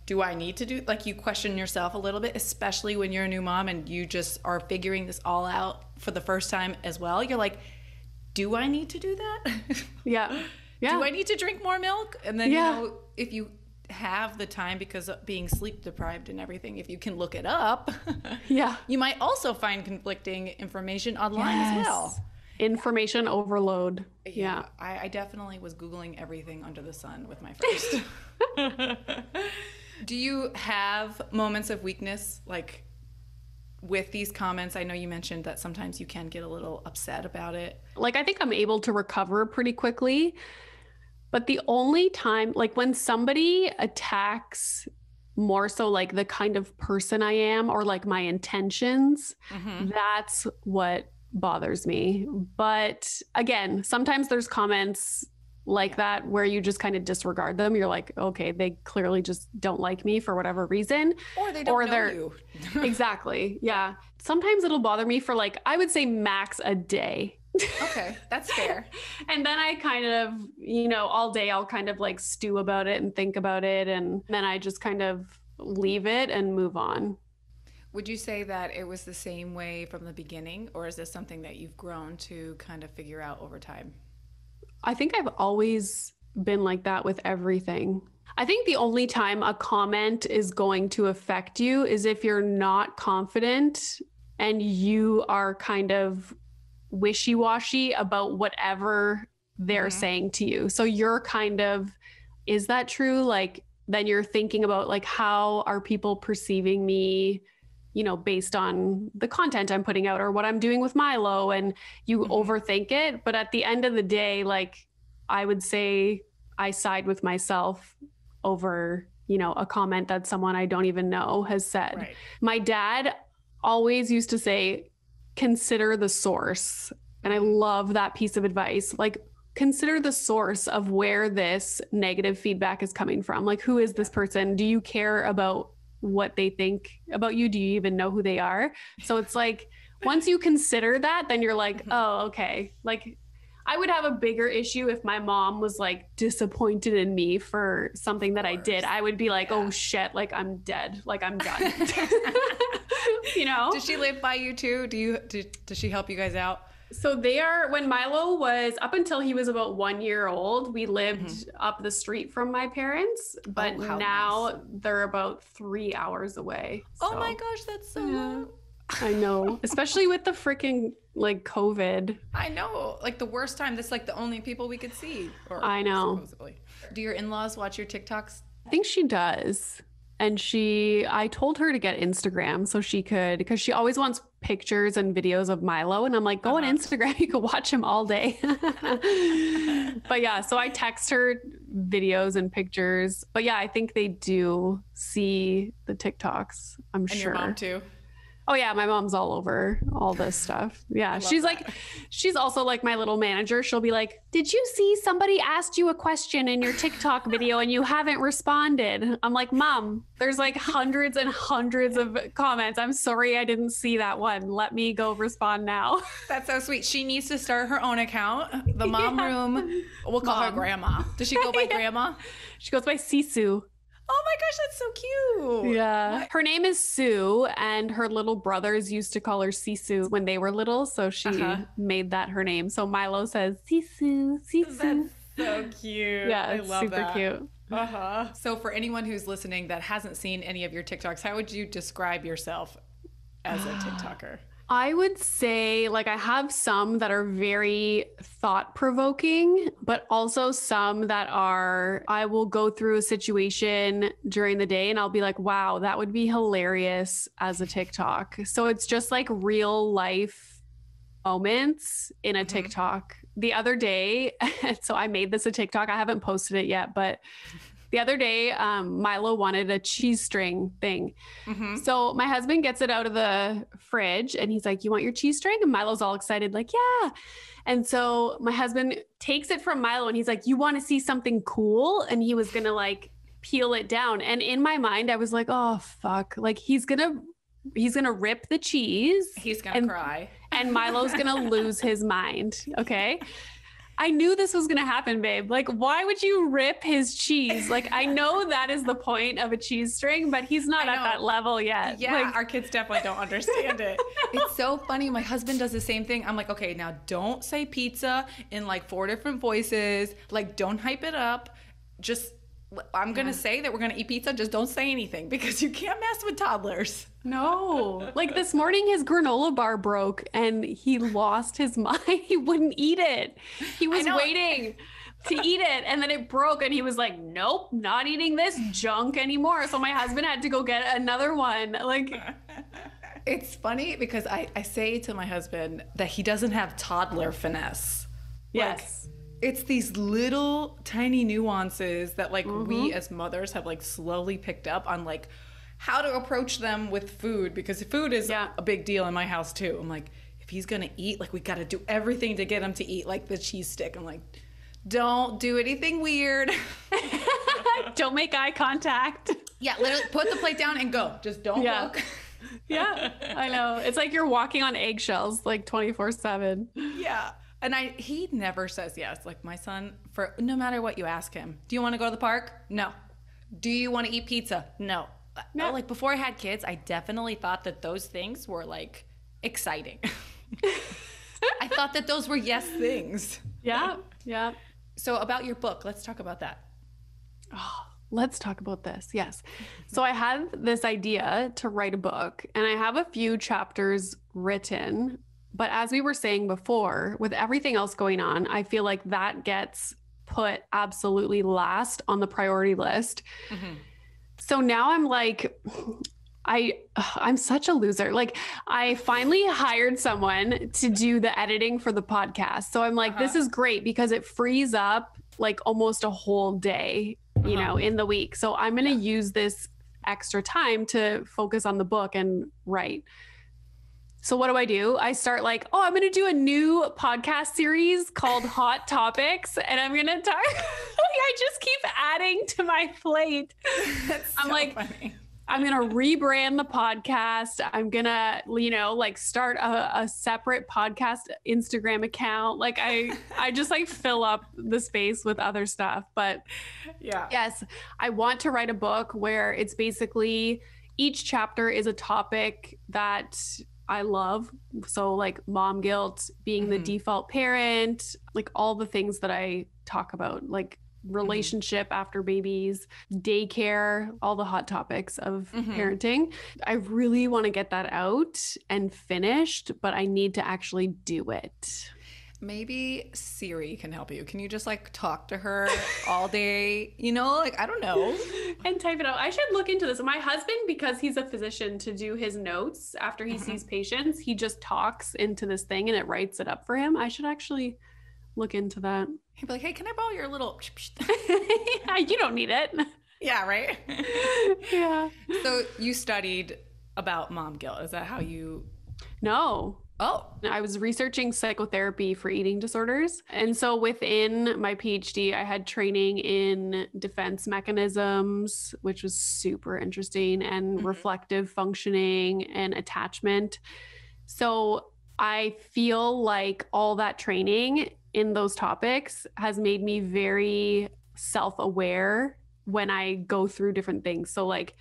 Do I need to do, like, you question yourself a little bit, especially when you're a new mom and you just are figuring this all out for the first time as well. You're like, do I need to do that? Yeah. Do I need to drink more milk? And then, if you have the time, because of being sleep deprived and everything, if you can look it up, you might also find conflicting information online as well. Information overload. Yeah. I definitely was Googling everything under the sun with my first. Do you have moments of weakness, like with these comments? I know you mentioned that sometimes you can get a little upset about it. Like, I think I'm able to recover pretty quickly. But the only time, like when somebody attacks more so like the kind of person I am, or like my intentions, that's what bothers me. But again, sometimes there's comments like that where you just kind of disregard them. You're like, okay, they clearly just don't like me for whatever reason. Or they don't know you. Exactly. Yeah. Sometimes it'll bother me for like, I would say max a day. Okay, that's fair. And then I kind of, all day I'll kind of like stew about it and think about it. And then I just kind of leave it and move on. Would you say that it was the same way from the beginning, or is this something that you've grown to kind of figure out over time? I think I've always been like that with everything. I think the only time a comment is going to affect you is if you're not confident and you are kind of wishy-washy about whatever they're saying to you. So you're kind of, is that true? Like, then you're thinking about like, how are people perceiving me, based on the content I'm putting out or what I'm doing with Milo, and you overthink it. But at the end of the day, like, I would say I side with myself over, a comment that someone I don't even know has said. Right. My dad always used to say, consider the source. And I love that piece of advice. Like, consider the source of where this negative feedback is coming from. Like, who is this person? Do you care about what they think about you? Do you even know who they are? So it's like, once you consider that, then you're like, oh, okay. Like, I would have a bigger issue if my mom was like disappointed in me for something that I did. I would be like, oh shit, like I'm dead. Like I'm done. You know? Does she live by you too? Does she help you guys out? So when Milo was up until he was about 1 year old, we lived up the street from my parents, but now they're about 3 hours away. So. Oh my gosh, that's so long. I know, especially with the freaking like COVID. I know, like the worst time. This is like the only people we could see. I know. Supposedly. Do your in-laws watch your TikToks? I think she does. And I told her to get Instagram so she could, because she always wants pictures and videos of Milo. And I'm like, go on Instagram. You can watch him all day. But yeah, so I text her videos and pictures. But yeah, I think they do see the TikToks. I'm sure. And your mom too? Oh yeah, my mom's all over all this stuff. Yeah, she's also like my little manager. She'll be like, did you see somebody asked you a question in your TikTok video and you haven't responded? I'm like, Mom, there's like hundreds and hundreds of comments. I'm sorry I didn't see that one. Let me go respond now. That's so sweet. She needs to start her own account. The mom room. We'll call her Grandma. Does she go by Grandma? She goes by Sisu. Oh my gosh, that's so cute. Yeah. What? Her name is Sue, and her little brothers used to call her Sisu when they were little, so she made that her name. So Milo says, Sisu, Sisu. That's so cute. Yeah, I love super that. Cute. So for anyone who's listening that hasn't seen any of your TikToks, how would you describe yourself as a TikToker? I would say like I have some that are very thought-provoking, but also some that I will go through a situation during the day and I'll be like, wow, that would be hilarious as a TikTok. So it's just like real life moments in a TikTok. The other day, so I made this a TikTok. I haven't posted it yet, but the other day, Milo wanted a cheese string thing. So my husband gets it out of the fridge and he's like, you want your cheese string? And Milo's all excited, like, yeah. And so my husband takes it from Milo and he's like, you want to see something cool? And he was going to like peel it down. And in my mind, I was like, oh, fuck. Like he's going to rip the cheese. He's going to cry. And Milo's going to lose his mind. Okay. I knew this was going to happen, babe. Like, why would you rip his cheese? Like, I know that is the point of a cheese string, but he's not at that level yet. Yeah, like, our kids definitely don't understand it. It's so funny. My husband does the same thing. I'm like, okay, now don't say pizza in like 4 different voices. Like, don't hype it up. Just, I'm going to say that we're going to eat pizza. Just don't say anything because you can't mess with toddlers. No. Like this morning, his granola bar broke and he lost his mind. He wouldn't eat it. He was waiting to eat it and then it broke and he was like, nope, not eating this junk anymore. So my husband had to go get another one. Like, it's funny because I say to my husband that he doesn't have toddler finesse. Yes. Like, it's these little tiny nuances that like we as mothers have like slowly picked up on like how to approach them with food, because food is a big deal in my house too. I'm like, if he's gonna eat, like we gotta do everything to get him to eat, like the cheese stick. I'm like, don't do anything weird. Don't make eye contact. Yeah, literally put the plate down and go. Just don't look. Yeah, I know. It's like you're walking on eggshells like 24/7. Yeah. And he never says yes. Like my son, for no matter what you ask him, do you want to go to the park? No. Do you want to eat pizza? No. No. Like before I had kids, I definitely thought that those things were like exciting. I thought that those were yes things. Yeah. Yeah. So about your book, let's talk about that. Oh, let's talk about this. Yes. So I had this idea to write a book and I have a few chapters written, but as we were saying before, with everything else going on, I feel like that gets put absolutely last on the priority list. So now I'm like, I'm such a loser. Like I finally hired someone to do the editing for the podcast. So I'm like, this is great because it frees up like almost a whole day, you know, in the week. So I'm going to use this extra time to focus on the book and write. So what do? I start like, I'm going to do a new podcast series called Hot Topics. And I'm going to talk. I just keep adding to my plate. That's I'm so like, funny. I'm going to rebrand the podcast. I'm going to, like start a separate podcast Instagram account. Like I just like fill up the space with other stuff. But yeah. Yes, I want to write a book where it's basically each chapter is a topic that I love. So like mom guilt, being the default parent, like all the things that I talk about, like relationship after babies, daycare, all the hot topics of parenting. I really want to get that out and finished, but I need to actually do it. Maybe Siri can help you. Can you just like talk to her all day? Like, I don't know. And type it out. I should look into this. My husband, because he's a physician, to do his notes after he sees patients, he just talks into this thing and it writes it up for him. I should actually look into that. He'd be like, hey, can I borrow your little... You don't need it. Yeah, right? Yeah. So you studied about mom guilt. Is that how you... No. Oh. I was researching psychotherapy for eating disorders. And so within my PhD, I had training in defense mechanisms, which was super interesting, and reflective functioning and attachment. So I feel like all that training in those topics has made me very self-aware when I go through different things. So like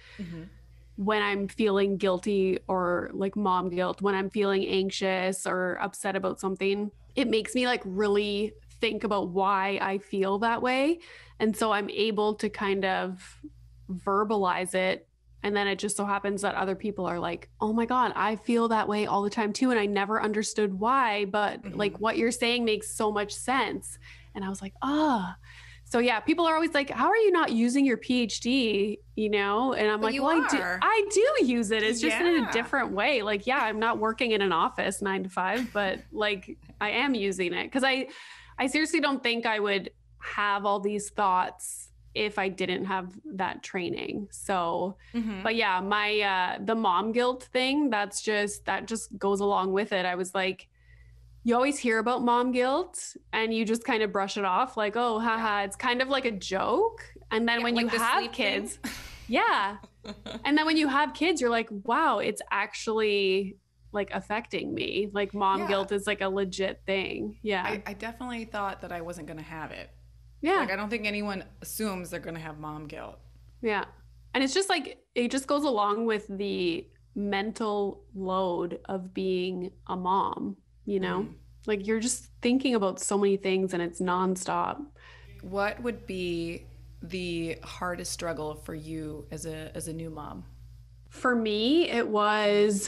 when I'm feeling guilty or like mom guilt, when I'm feeling anxious or upset about something, it makes me like really think about why I feel that way. And so I'm able to kind of verbalize it. And then it just so happens that other people are like, oh my God, I feel that way all the time too. And I never understood why, but like what you're saying makes so much sense. And I was like, So yeah, people are always like, how are you not using your PhD? And I'm like, well, I do use it. It's just in a different way. Like, yeah, I'm not working in an office 9 to 5, but like I am using it. Cause I seriously don't think I would have all these thoughts if I didn't have that training. So, but yeah, the mom guilt thing, that just goes along with it. I was like, you always hear about mom guilt and you just kind of brush it off like, oh, haha, it's kind of like a joke. And then when you have kids, and then when you have kids, you're like, wow, it's actually like affecting me. Like mom guilt is like a legit thing. Yeah. I definitely thought that I wasn't going to have it. Yeah. Like, I don't think anyone assumes they're going to have mom guilt. Yeah. And it's just like, it just goes along with the mental load of being a mom, like you're just thinking about so many things and it's nonstop. What would be the hardest struggle for you as a new mom? For me, it was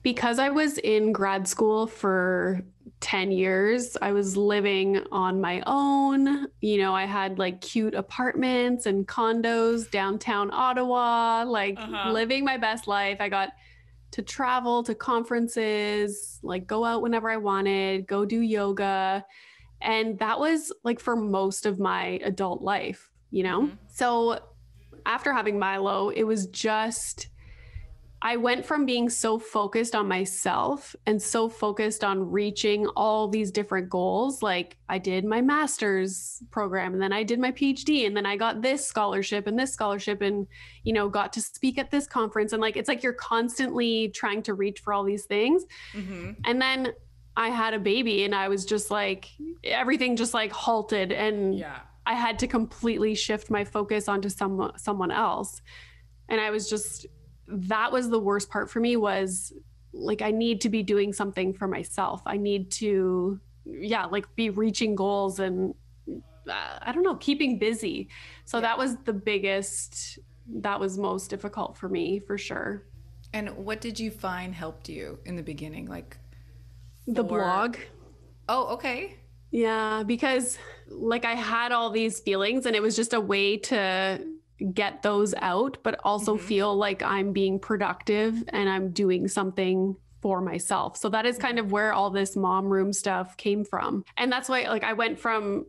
because I was in grad school for 10 years. I was living on my own. I had like cute apartments and condos downtown Ottawa, like living my best life. I got to travel to conferences, like go out whenever I wanted, go do yoga. And that was like for most of my adult life, So after having Milo, it was just, I went from being so focused on myself and so focused on reaching all these different goals. Like I did my master's program and then I did my PhD and then I got this scholarship and got to speak at this conference. And like, it's like you're constantly trying to reach for all these things. And then I had a baby and I was just like, everything just like halted and I had to completely shift my focus onto someone else. And I was just, that was the worst part for me, was like, I need to be doing something for myself. I need to, be reaching goals and I don't know, keeping busy. So that was that was most difficult for me, for sure. And what did you find helped you in the beginning? Like the blog. Oh, okay. Yeah, because like I had all these feelings and it was just a way to get those out, but also feel like I'm being productive and I'm doing something for myself. So that is kind of where all this mom room stuff came from. And that's why like I went from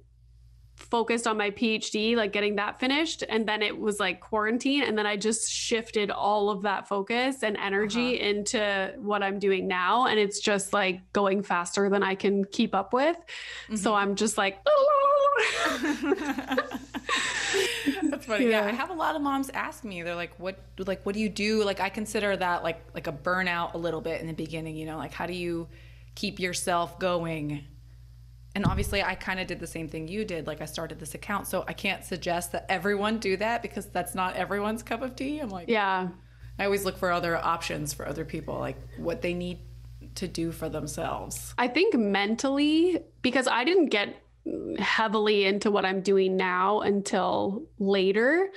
focused on my PhD, like getting that finished. And then it was like quarantine. And then I just shifted all of that focus and energy into what I'm doing now. And it's just like going faster than I can keep up with. So I'm just like, That's funny. Yeah, I have a lot of moms ask me. They're like, what do you do? Like, I consider that like a burnout a little bit in the beginning, you know, like how do you keep yourself going? And obviously I kind of did the same thing you did. Like I started this account, so I can't suggest that everyone do that because that's not everyone's cup of tea. I'm like, yeah, I always look for other options for other people, like what they need to do for themselves. I think mentally, because I didn't get heavily into what I'm doing now until later.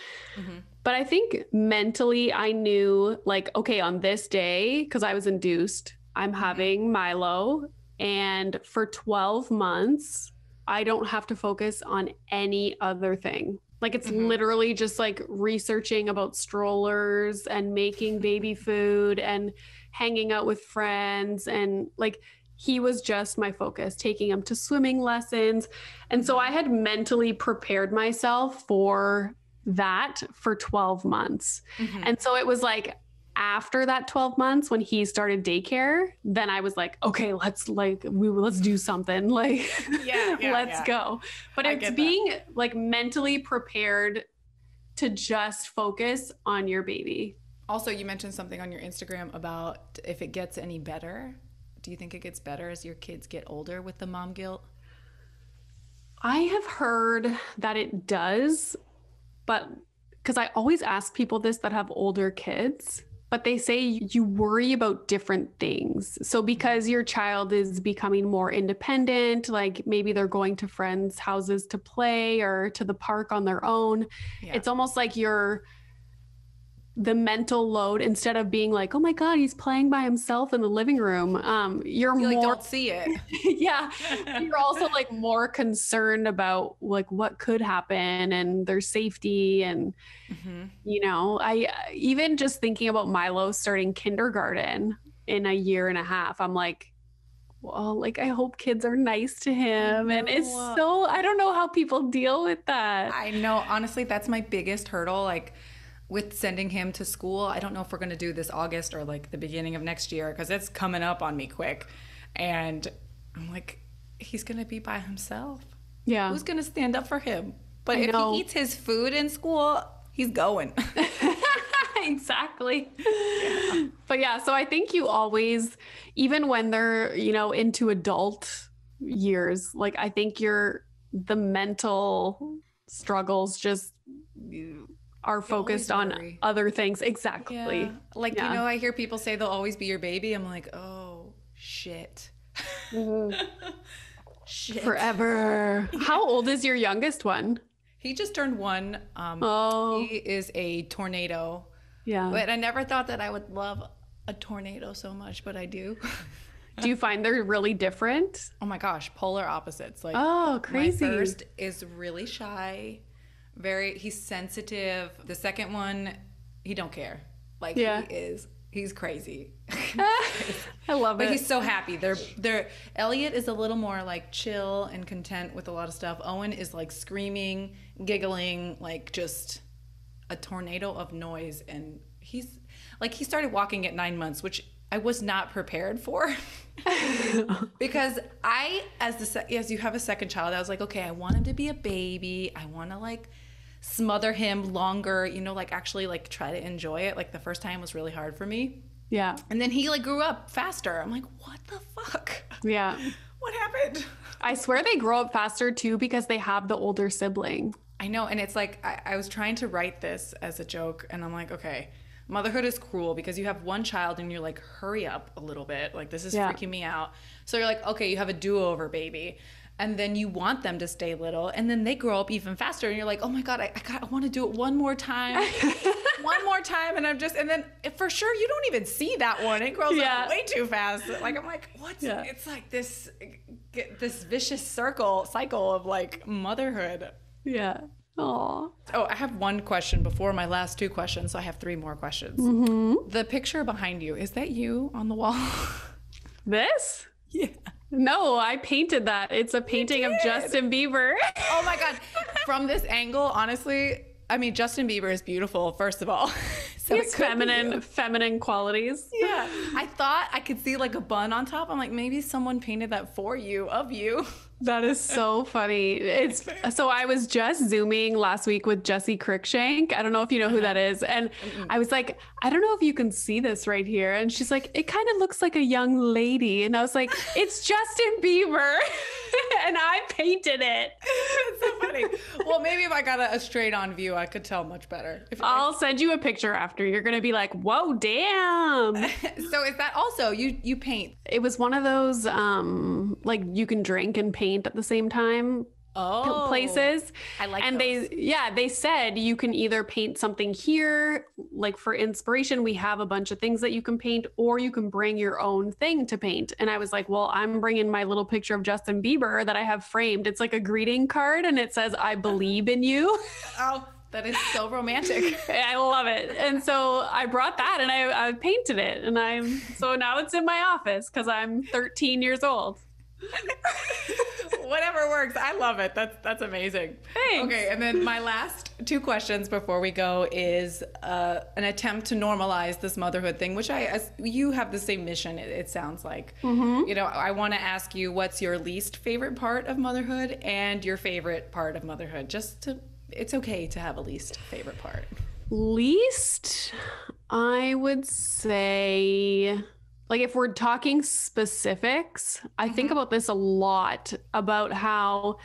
But I think mentally I knew like, okay, on this day, because I was induced, I'm having Milo. And for 12 months, I don't have to focus on any other thing. Like it's literally just like researching about strollers and making baby food and hanging out with friends. And like, he was just my focus, taking him to swimming lessons. And so I had mentally prepared myself for that for 12 months. And so it was like, after that 12 months when he started daycare, then I was like, okay, let's do something. Like, let's go. But it's being like mentally prepared to just focus on your baby. Also, you mentioned something on your Instagram about if it gets any better. Do you think it gets better as your kids get older with the mom guilt? I have heard that it does, but because I always ask people this that have older kids, but they say you worry about different things. So because your child is becoming more independent, like maybe they're going to friends' houses to play or to the park on their own, it's almost like the mental load, instead of being like, oh my God, he's playing by himself in the living room. You're more, like, don't see it. You're also like more concerned about like what could happen and their safety. And, you know, I even just thinking about Milo starting kindergarten in a year and a half, I'm like, well, like, I hope kids are nice to him. And it's so, I don't know how people deal with that. I know, honestly, that's my biggest hurdle. Like, with sending him to school, I don't know if we're going to do this August or like the beginning of next year because it's coming up on me quick. And I'm like, he's going to be by himself. Yeah. Who's going to stand up for him? But if he eats his food in school, he's going. Exactly. Yeah. But yeah, so I think you always, even when they're, you know, into adult years, like I think the mental struggles just are focused on other things. Exactly. Yeah. Like, you know, I hear people say they'll always be your baby. I'm like, oh, shit. Shit. Forever. How old is your youngest one? He just turned 1. He is a tornado. Yeah. But I never thought that I would love a tornado so much, but I do. Do you find they're really different? Oh my gosh, polar opposites. Like, oh, crazy. My first is really shy. He's sensitive. The second one, he don't care. Like he's crazy. I love it. But he's so happy. Elliot is a little more like chill and content with a lot of stuff. Owen is like screaming, giggling, like just a tornado of noise. And he started walking at 9 months, which I was not prepared for. Because as you have a second child, I was like, okay, I want him to be a baby. I want to like smother him longer, you know, like actually like try to enjoy it. Like the first time was really hard for me. Yeah. And then he like grew up faster. I'm like, what the fuck? Yeah. What happened? I swear they grow up faster too because they have the older sibling. I know. And it's like, I was trying to write this as a joke and I'm like, okay, motherhood is cruel because you have one child and you're like, hurry up a little bit. Like, this is freaking me out. So you're like, okay, you have a do-over baby. And then you want them to stay little. And then they grow up even faster. And you're like, oh my God, I want to do it one more time. One more time. And then for sure, you don't even see that one. It grows up way too fast. Like, I'm like, what? Yeah. It's like this vicious cycle of like motherhood. Yeah. Aww. Oh, I have one question before my last 2 questions. So I have 3 more questions. Mm-hmm. The picture behind you, is that you on the wall? This? Yeah. No, I painted that. It's a painting of Justin Bieber. Oh my God. From this angle, honestly, I mean, Justin Bieber is beautiful, first of all. So he's feminine qualities. Yeah. I thought I could see like a bun on top. I'm like, maybe someone painted that for you, of you. That is so funny. So I was just Zooming last week with Jessie Crickshank. I don't know if you know who that is. And I was like, I don't know if you can see this right here. And she's like, it kind of looks like a young lady. And I was like, it's Justin Bieber. And I painted it. It's so funny. Well, maybe if I got a straight on view, I could tell much better. I'll send you a picture after. You're going to be like, whoa, damn. So is that also, you paint? It was one of those, like you can drink and paint at the same time places. I like and those. they said you can either paint something here, like for inspiration, we have a bunch of things that you can paint, or you can bring your own thing to paint. And I was like, well, I'm bringing my little picture of Justin Bieber that I have framed. It's like a greeting card and it says, I believe in you. Oh, that is so romantic. I love it. And so I brought that and I painted it. And so now it's in my office because I'm 13 years old. Whatever works. I love it. That's amazing. Thanks. Okay, and then my last two questions before we go is an attempt to normalize this motherhood thing, which you have the same mission, it sounds like. Mm-hmm. You know, I want to ask you, what's your least favorite part of motherhood and your favorite part of motherhood? It's okay to have a least favorite part. Least, I would say, like if we're talking specifics, I think about this a lot, about how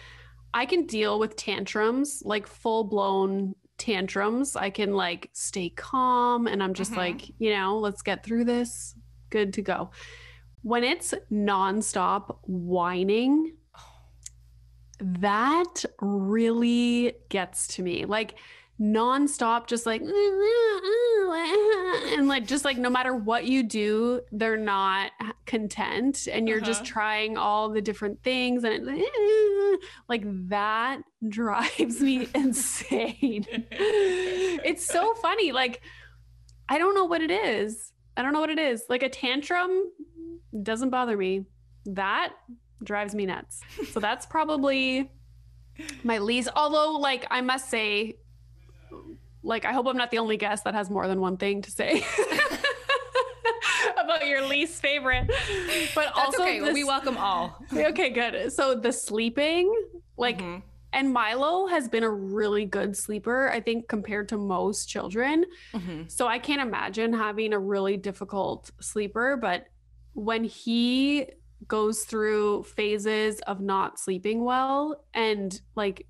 I can deal with tantrums, like full blown tantrums. I can like stay calm and I'm just like, let's get through this. Good to go. When it's nonstop whining, that really gets to me. Like nonstop, just like, and like, just like, no matter what you do, they're not content. And you're just trying all the different things. And like that drives me insane. It's so funny. Like, I don't know what it is. Like a tantrum doesn't bother me. That drives me nuts. So that's probably my least, although like I must say, like, I hope I'm not the only guest that has more than one thing to say about your least favorite. But that's also, okay. We welcome all. Okay, good. So the sleeping, like, and Milo has been a really good sleeper, I think, compared to most children. So I can't imagine having a really difficult sleeper. But when he goes through phases of not sleeping well and like,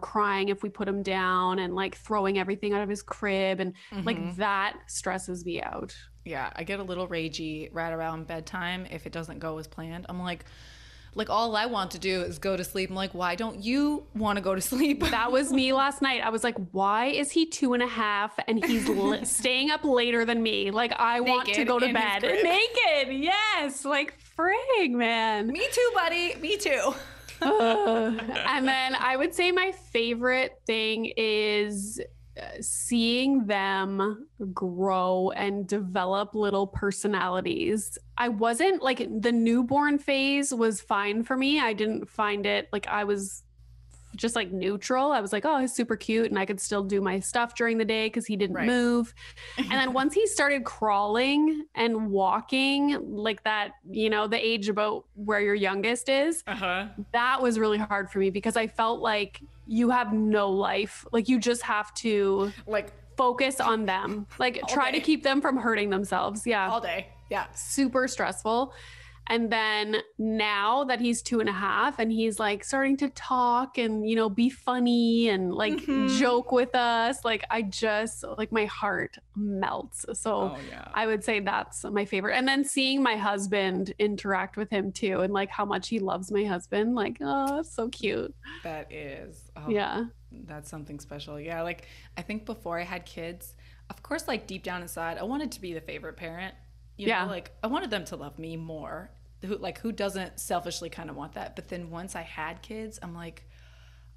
crying if we put him down and like throwing everything out of his crib and like that stresses me out. Yeah, I get a little ragey right around bedtime if it doesn't go as planned. I'm like all I want to do is go to sleep. I'm like, why don't you want to go to sleep? That was me last night. I was like, why is he 2.5 and he's staying up later than me? Like, I want to go to bed naked. Yes, like frig, man. Me too, buddy. Me too. And then I would say my favorite thing is seeing them grow and develop little personalities. I wasn't like, the newborn phase was fine for me. I didn't find it like, I was just like neutral. I was like, oh, he's super cute and I could still do my stuff during the day because he didn't move. And then once he started crawling and walking, like that, the age about where your youngest is, that was really hard for me because I felt like you have no life. Like you just have to like focus on them, like try to keep them from hurting themselves. Yeah. All day. Yeah. Super stressful. And then now that he's 2.5 and he's like starting to talk and, be funny and like joke with us, like I just like my heart melts. So I would say that's my favorite. And then seeing my husband interact with him too and like how much he loves my husband, like, oh, it's so cute. That is. Oh, yeah. That's something special. Yeah. Like I think before I had kids, of course, like deep down inside, I wanted to be the favorite parent. You know, like I wanted them to love me more. Who doesn't selfishly kind of want that? But then once I had kids, I'm like,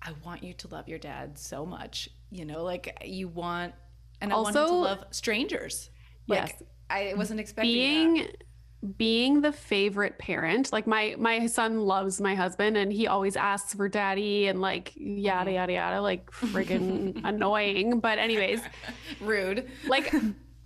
I want you to love your dad so much. Like you want, and also, I want him to love strangers. Like, yes. I wasn't expecting that. Being the favorite parent, like my son loves my husband and he always asks for daddy and like yada, yada, yada, like friggin' annoying. But anyways. Rude. Like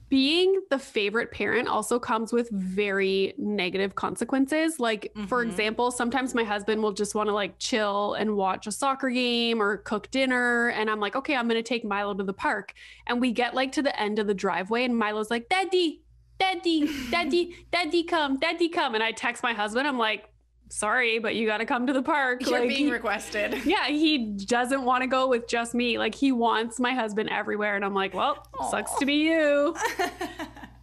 being the favorite parent also comes with very negative consequences. Like, for example, sometimes my husband will just want to like chill and watch a soccer game or cook dinner. And I'm like, okay, I'm going to take Milo to the park. And we get like to the end of the driveway and Milo's like, Daddy, Daddy, Daddy, Daddy, come, Daddy, come. And I text my husband. I'm like, sorry, but you got to come to the park. You're like, being requested. Yeah, he doesn't want to go with just me. Like, he wants my husband everywhere. And I'm like, well, sucks to be you.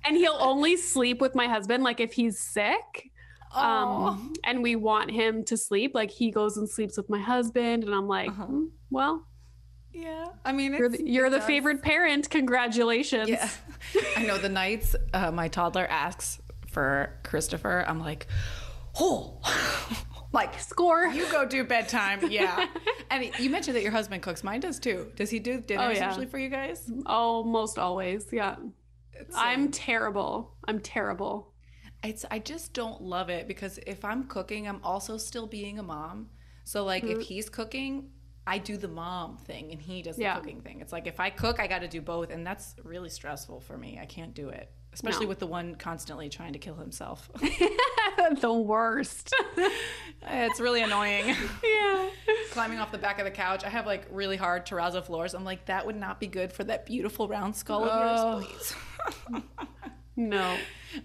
And he'll only sleep with my husband, like, if he's sick. And we want him to sleep. Like, he goes and sleeps with my husband. And I'm like, well. Yeah. I mean, you're the favorite parent. Congratulations. Yeah. I know the nights my toddler asks for Christopher, I'm like, oh, like, score. You go do bedtime. Yeah. And you mentioned that your husband cooks. Mine does too. Does he do dinners usually for you guys? Almost always. Yeah. I'm terrible. I just don't love it because if I'm cooking, I'm also still being a mom. So like if he's cooking, I do the mom thing and he does the cooking thing. It's like if I cook, I got to do both. And that's really stressful for me. I can't do it. Especially with the one constantly trying to kill himself. The worst. It's really annoying. Yeah. Climbing off the back of the couch. I have like really hard terrazzo floors. I'm like, that would not be good for that beautiful round skull of yours, please. No.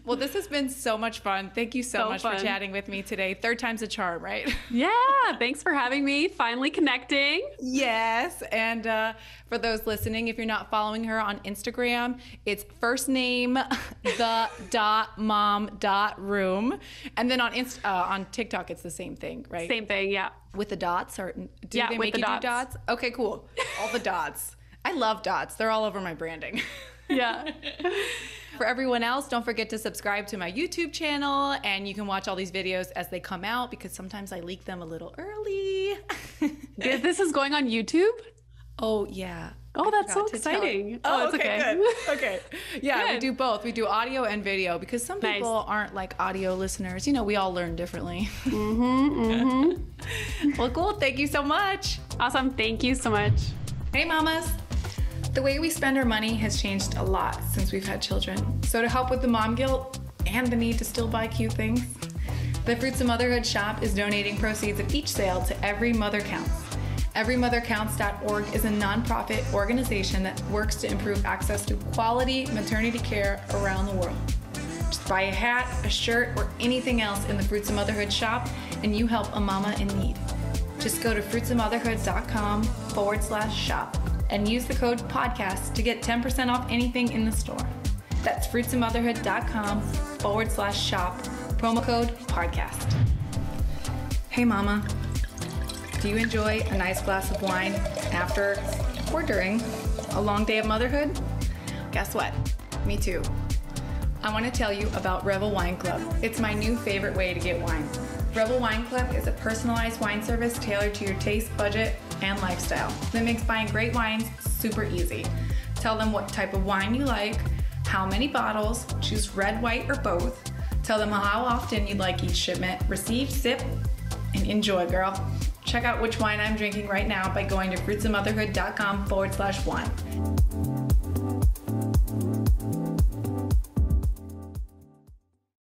Well, this has been so much fun. Thank you so much for chatting with me today. Third time's a charm, right? Yeah. Thanks for having me. Finally connecting. Yes. And for those listening, if you're not following her on Instagram, it's first name, the.mom.room. And then on TikTok, it's the same thing, right? Same thing. Yeah. With the dots? Or do they make you do dots? Okay, cool. All the dots. I love dots. They're all over my branding. Yeah. For everyone else, don't forget to subscribe to my YouTube channel and you can watch all these videos as they come out because sometimes I leak them a little early. This is going on YouTube? Oh, yeah. Oh, that's so exciting. Oh, it's okay. Good. Okay. Yeah, Good. We do both. We do audio and video because some people aren't like audio listeners. You know, we all learn differently. Well, cool. Thank you so much. Awesome. Thank you so much. Hey, mamas. The way we spend our money has changed a lot since we've had children. So to help with the mom guilt and the need to still buy cute things, the Fruits of Motherhood shop is donating proceeds of each sale to Every Mother Counts. EveryMotherCounts.org is a nonprofit organization that works to improve access to quality maternity care around the world. Just buy a hat, a shirt, or anything else in the Fruits of Motherhood shop and you help a mama in need. Just go to fruitsofmotherhood.com/shop. and use the code podcast to get 10% off anything in the store. That's fruitsofmotherhood.com/shop, promo code podcast. Hey mama, do you enjoy a nice glass of wine after or during a long day of motherhood? Guess what? Me too. I want to tell you about Rebel Wine Club. It's my new favorite way to get wine. Rebel Wine Club is a personalized wine service tailored to your taste, budget, and lifestyle that makes buying great wines super easy. Tell them what type of wine you like, how many bottles, choose red, white, or both. Tell them how often you'd like each shipment. Receive, sip, and enjoy, girl. Check out which wine I'm drinking right now by going to fruitsofmotherhood.com/wine.